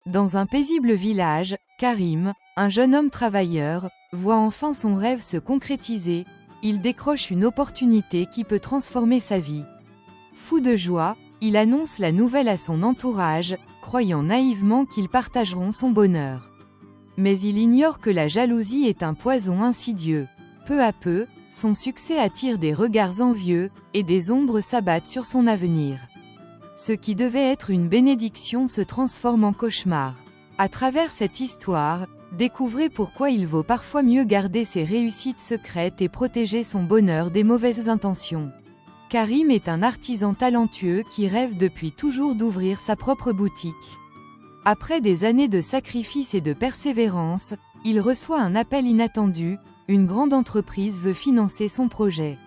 Dans un paisible village, Karim, un jeune homme travailleur, voit enfin son rêve se concrétiser. Il décroche une opportunité qui peut transformer sa vie. Fou de joie, il annonce la nouvelle à son entourage, croyant naïvement qu'ils partageront son bonheur. Mais il ignore que la jalousie est un poison insidieux. Peu à peu, son succès attire des regards envieux, et des ombres s'abattent sur son avenir. Ce qui devait être une bénédiction se transforme en cauchemar. À travers cette histoire, découvrez pourquoi il vaut parfois mieux garder ses réussites secrètes et protéger son bonheur des mauvaises intentions. Karim est un artisan talentueux qui rêve depuis toujours d'ouvrir sa propre boutique. Après des années de sacrifice et de persévérance, il reçoit un appel inattendu, une grande entreprise veut financer son projet.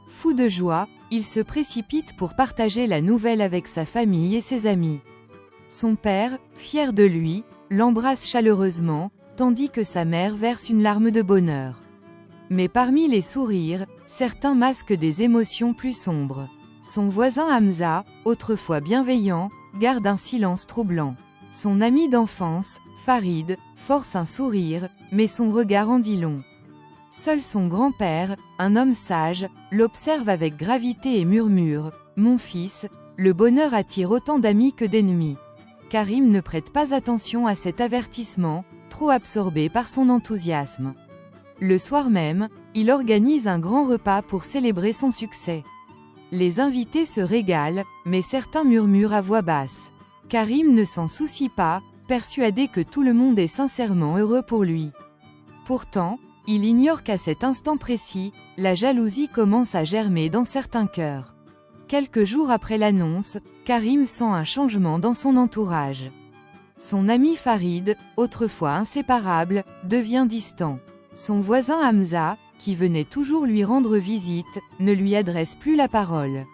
Fou de joie, il se précipite pour partager la nouvelle avec sa famille et ses amis. Son père, fier de lui, l'embrasse chaleureusement, tandis que sa mère verse une larme de bonheur. Mais parmi les sourires, certains masquent des émotions plus sombres. Son voisin Hamza, autrefois bienveillant, garde un silence troublant. Son ami d'enfance, Farid, force un sourire, mais son regard en dit long. Seul son grand-père, un homme sage, l'observe avec gravité et murmure « Mon fils, le bonheur attire autant d'amis que d'ennemis ». Karim ne prête pas attention à cet avertissement, trop absorbé par son enthousiasme. Le soir même, il organise un grand repas pour célébrer son succès. Les invités se régalent, mais certains murmurent à voix basse. Karim ne s'en soucie pas, persuadé que tout le monde est sincèrement heureux pour lui. Pourtant, il ignore qu'à cet instant précis, la jalousie commence à germer dans certains cœurs. Quelques jours après l'annonce, Karim sent un changement dans son entourage. Son ami Farid, autrefois inséparable, devient distant. Son voisin Hamza, qui venait toujours lui rendre visite, ne lui adresse plus la parole.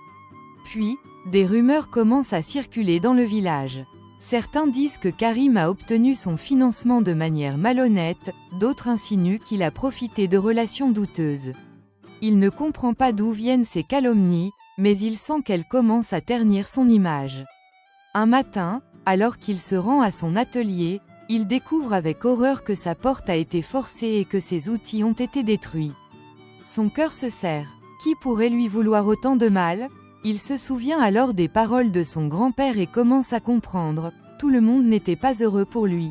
Puis, des rumeurs commencent à circuler dans le village. Certains disent que Karim a obtenu son financement de manière malhonnête, d'autres insinuent qu'il a profité de relations douteuses. Il ne comprend pas d'où viennent ces calomnies, mais il sent qu'elles commencent à ternir son image. Un matin, alors qu'il se rend à son atelier, il découvre avec horreur que sa porte a été forcée et que ses outils ont été détruits. Son cœur se serre. Qui pourrait lui vouloir autant de mal ? Il se souvient alors des paroles de son grand-père et commence à comprendre, tout le monde n'était pas heureux pour lui.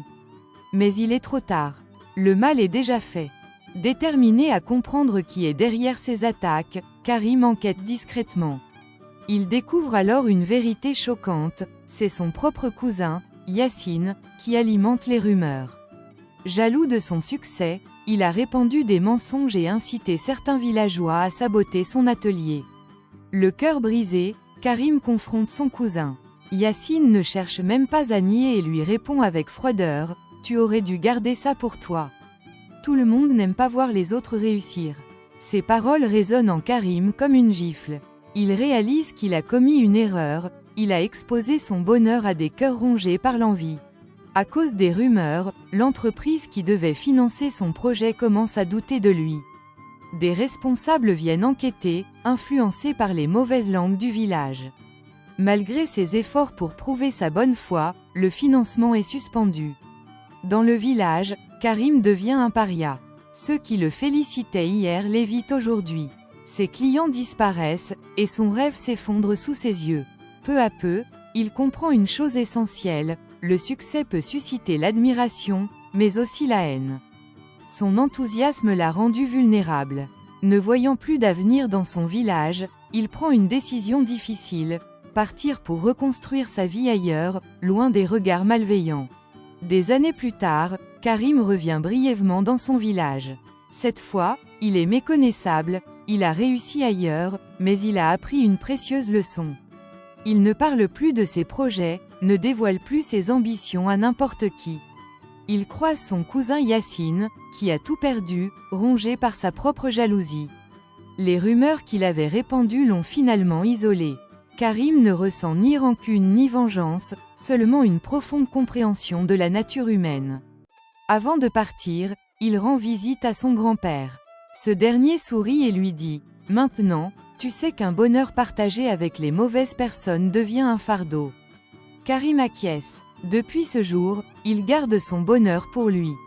Mais il est trop tard. Le mal est déjà fait. Déterminé à comprendre qui est derrière ces attaques, Karim enquête discrètement. Il découvre alors une vérité choquante, c'est son propre cousin, Yassine, qui alimente les rumeurs. Jaloux de son succès, il a répandu des mensonges et incité certains villageois à saboter son atelier. Le cœur brisé, Karim confronte son cousin. Yassine ne cherche même pas à nier et lui répond avec froideur « Tu aurais dû garder ça pour toi. Tout le monde n'aime pas voir les autres réussir. » Ces paroles résonnent en Karim comme une gifle. Il réalise qu'il a commis une erreur, il a exposé son bonheur à des cœurs rongés par l'envie. À cause des rumeurs, l'entreprise qui devait financer son projet commence à douter de lui. Des responsables viennent enquêter, influencés par les mauvaises langues du village. Malgré ses efforts pour prouver sa bonne foi, le financement est suspendu. Dans le village, Karim devient un paria. Ceux qui le félicitaient hier l'évitent aujourd'hui. Ses clients disparaissent, et son rêve s'effondre sous ses yeux. Peu à peu, il comprend une chose essentielle, le succès peut susciter l'admiration, mais aussi la haine. Son enthousiasme l'a rendu vulnérable. Ne voyant plus d'avenir dans son village, il prend une décision difficile, partir pour reconstruire sa vie ailleurs, loin des regards malveillants. Des années plus tard, Karim revient brièvement dans son village. Cette fois, il est méconnaissable, il a réussi ailleurs, mais il a appris une précieuse leçon. Il ne parle plus de ses projets, ne dévoile plus ses ambitions à n'importe qui. Il croise son cousin Yassine, qui a tout perdu, rongé par sa propre jalousie. Les rumeurs qu'il avait répandues l'ont finalement isolé. Karim ne ressent ni rancune ni vengeance, seulement une profonde compréhension de la nature humaine. Avant de partir, il rend visite à son grand-père. Ce dernier sourit et lui dit « Maintenant, tu sais qu'un bonheur partagé avec les mauvaises personnes devient un fardeau. » Karim acquiesce. Depuis ce jour, Il garde son bonheur pour lui.